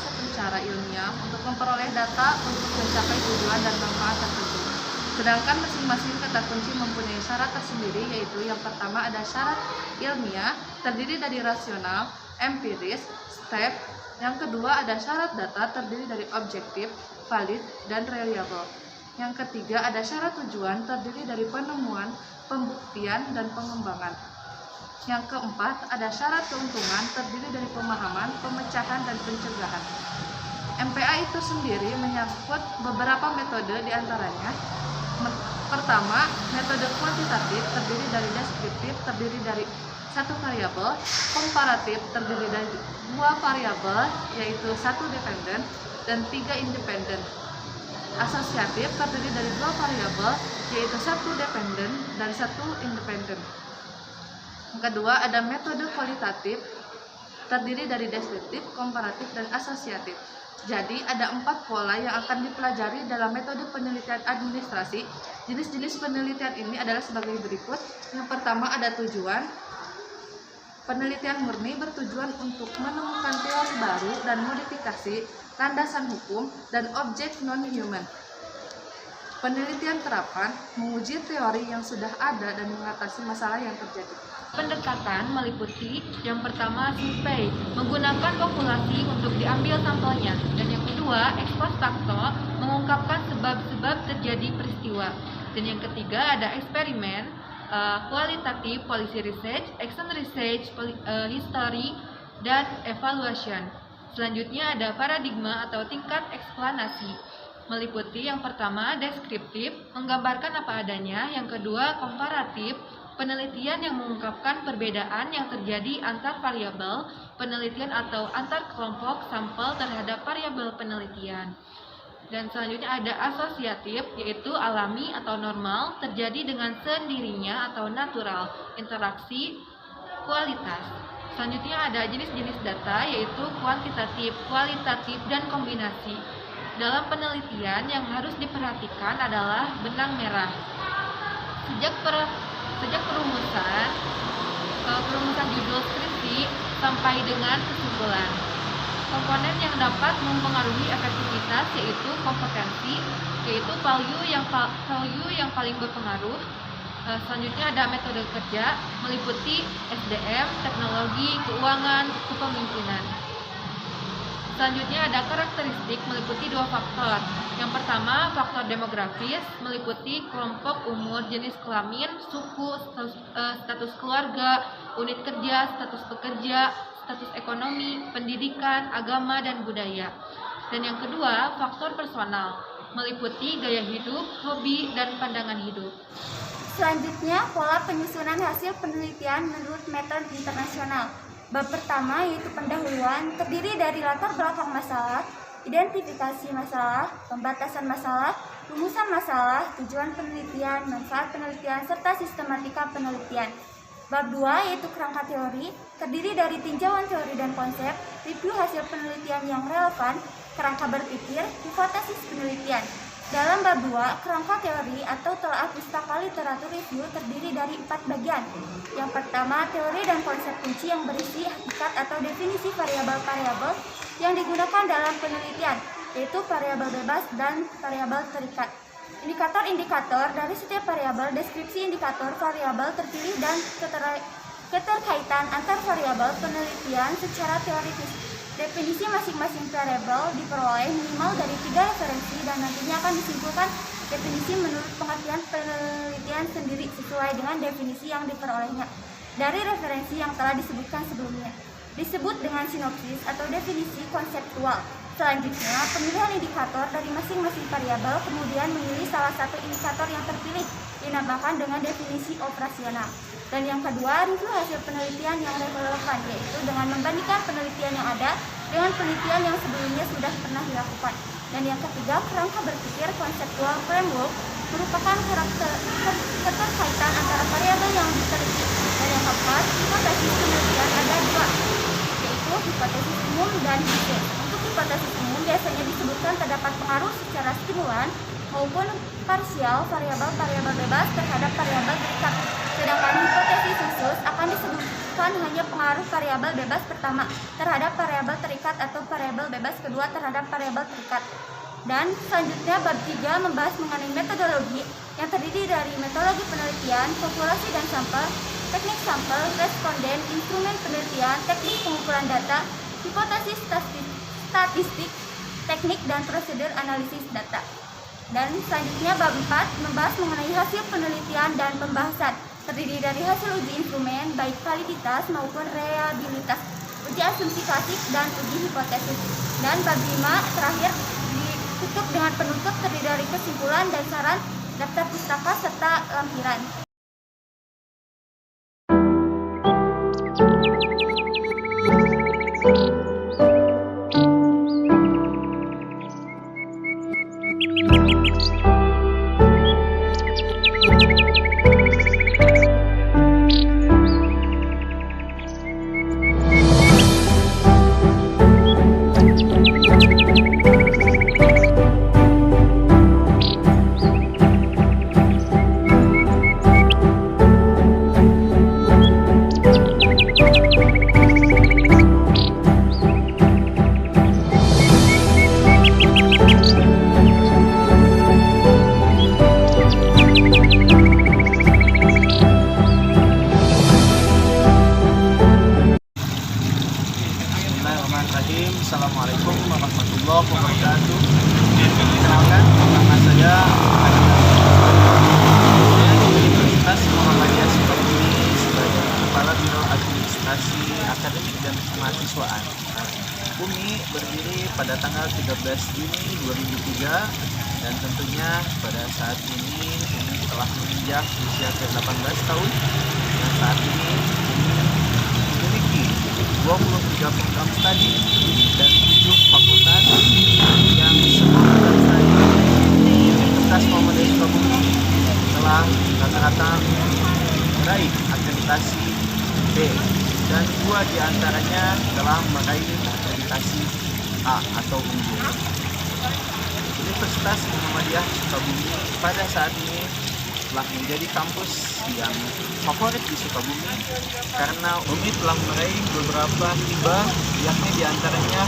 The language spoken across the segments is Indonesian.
satu cara ilmiah untuk memperoleh data untuk mencapai tujuan dan manfaat tertentu. Sedangkan masing-masing kata kunci mempunyai syarat tersendiri, yaitu yang pertama ada syarat ilmiah, terdiri dari rasional, empiris, step. Yang kedua ada syarat data, terdiri dari objektif, valid, dan reliable. Yang ketiga ada syarat tujuan, terdiri dari penemuan, pembuktian, dan pengembangan. Yang keempat ada syarat keuntungan, terdiri dari pemahaman, pemecahan, dan pencegahan. MPA itu sendiri menyangkut beberapa metode, diantaranya pertama, metode kuantitatif terdiri dari deskriptif, terdiri dari satu variabel, komparatif terdiri dari dua variabel, yaitu satu dependen dan tiga independen. Asosiatif terdiri dari dua variabel, yaitu satu dependen dan satu independen. Yang kedua ada metode kualitatif terdiri dari deskriptif, komparatif, dan asosiatif. Jadi ada 4 pola yang akan dipelajari dalam metode penelitian administrasi. Jenis-jenis penelitian ini adalah sebagai berikut. Yang pertama ada tujuan. Penelitian murni bertujuan untuk menemukan teori baru dan modifikasi, landasan hukum, dan objek non-human. Penelitian terapan menguji teori yang sudah ada dan mengatasi masalah yang terjadi. Pendekatan meliputi yang pertama survei, menggunakan populasi untuk diambil sampelnya, dan yang kedua ex post facto, mengungkapkan sebab-sebab terjadi peristiwa, dan yang ketiga ada eksperimen, kualitatif, policy research, action research, history, dan evaluation. Selanjutnya ada paradigma atau tingkat eksplanasi, meliputi yang pertama deskriptif, menggambarkan apa adanya, yang kedua komparatif, penelitian yang mengungkapkan perbedaan yang terjadi antar variabel penelitian atau antar kelompok sampel terhadap variabel penelitian. Dan selanjutnya ada asosiatif, yaitu alami atau normal, terjadi dengan sendirinya atau natural, interaksi, kualitas. Selanjutnya ada jenis-jenis data, yaitu kuantitatif, kualitatif, dan kombinasi. Dalam penelitian yang harus diperhatikan adalah benang merah. Sejak perumusan judul skripsi sampai dengan kesimpulan. Komponen yang dapat mempengaruhi efektivitas yaitu kompetensi, yaitu value yang paling berpengaruh. Selanjutnya ada metode kerja, meliputi SDM, teknologi, keuangan, kepemimpinan. Selanjutnya ada karakteristik, meliputi 2 faktor. Yang pertama, faktor demografis, meliputi kelompok umur, jenis kelamin, suku, status keluarga, unit kerja, status pekerja, status ekonomi, pendidikan, agama, dan budaya. Dan yang kedua, faktor personal, meliputi gaya hidup, hobi, dan pandangan hidup. Selanjutnya, pola penyusunan hasil penelitian menurut metode internasional. Bab pertama yaitu pendahuluan, terdiri dari latar belakang masalah, identifikasi masalah, pembatasan masalah, rumusan masalah, tujuan penelitian, manfaat penelitian, serta sistematika penelitian. Bab 2 yaitu kerangka teori, terdiri dari tinjauan teori dan konsep, review hasil penelitian yang relevan, kerangka berpikir, hipotesis penelitian. Dalam bab 2, kerangka teori atau telaah pustaka literatur review terdiri dari 4 bagian. Yang pertama, teori dan konsep kunci yang berisi hakikat atau definisi variabel-variabel yang digunakan dalam penelitian, yaitu variabel bebas dan variabel terikat. Indikator-indikator dari setiap variabel, deskripsi indikator variabel terpilih dan keterkaitan antar variabel penelitian secara teoritis. Definisi masing-masing variabel diperoleh minimal dari 3 referensi dan nantinya akan disimpulkan definisi menurut pengertian penelitian sendiri sesuai dengan definisi yang diperolehnya dari referensi yang telah disebutkan sebelumnya. Disebut dengan sinopsis atau definisi konseptual. Selanjutnya, pemilihan indikator dari masing-masing variabel, kemudian memilih salah satu indikator yang terpilih dinamakan dengan definisi operasional. Dan yang kedua, review hasil penelitian yang relevan, yaitu dengan membandingkan penelitian yang ada dengan penelitian yang sebelumnya sudah pernah dilakukan. Dan yang ketiga, kerangka berpikir conceptual framework merupakan keterkaitan antara variabel yang diteliti. Dan yang keempat, hipotesis penelitian ada 2, yaitu hipotesis umum dan hipotesis. Untuk hipotesis umum biasanya disebutkan terdapat pengaruh secara stimulan maupun parsial variabel bebas terhadap variabel terikat. Sedangkan hipotesis khusus akan disebutkan hanya pengaruh variabel bebas pertama terhadap variabel terikat atau variabel bebas kedua terhadap variabel terikat. Dan selanjutnya bab 3 membahas mengenai metodologi yang terdiri dari metodologi penelitian, populasi dan sampel, teknik sampel, responden, instrumen penelitian, teknik pengumpulan data, hipotesis statistik, teknik dan prosedur analisis data. Dan selanjutnya bab 4 membahas mengenai hasil penelitian dan pembahasan, terdiri dari hasil uji instrumen baik validitas maupun reliabilitas, uji asumsi klasik dan uji hipotesis. Dan bab 5 terakhir ditutup dengan penutup terdiri dari kesimpulan dan saran, daftar pustaka serta lampiran. Bismillahirrahmanirrahim. Assalamualaikum warahmatullahi wabarakatuh. Kenalkan, nama saya Universitas Muhammadiyah Sukabumi sebagai Kepala Biro Administrasi Akademik dan Kemahasiswaan. UMI berdiri pada tanggal 13 Juni 2003 dan tentunya pada saat ini UMI telah menginjak usia ke-18 tahun dan saat ini memiliki 23 program studi dan 7 fakultas yang semua program studi Universitas Muhammadiyah Sukabumi telah rata-rata meraih akreditasi B dan 2 diantaranya telah meraih akreditasi A atau unggul. Universitas Muhammadiyah Sukabumi pada saat ini telah menjadi kampus yang favorit di Sukabumi karena UMI telah meraih beberapa hibah, yakni diantaranya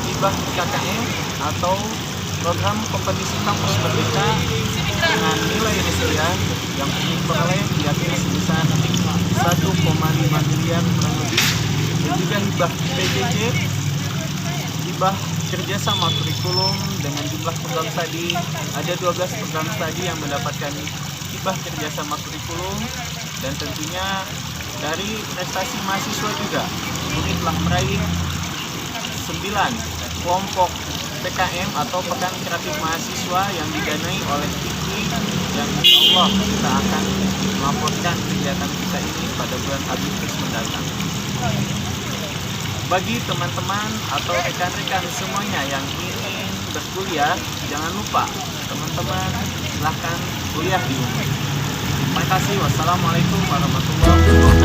hibah KKM atau program kompetisi kampus merdeka dengan nilai risea yang UMI peroleh yakni sebesar 1,5 miliar kurang lebih, dan juga hibah PJJ, hibah kerjasama kurikulum dengan jumlah program studi. Ada 12 program studi yang mendapatkan hibah kerjasama kurikulum, dan tentunya dari prestasi mahasiswa juga UMI telah meraih 9 kelompok PKM atau Pekan Kreatif Mahasiswa yang didanai oleh PIKI, yang insya Allah kita akan melaporkan kegiatan kita ini pada bulan Agustus mendatang. Bagi teman-teman atau rekan-rekan semuanya yang ingin berkuliah, jangan lupa teman-teman silahkan kuliah di UMI. Terima kasih. Wassalamualaikum warahmatullahi wabarakatuh.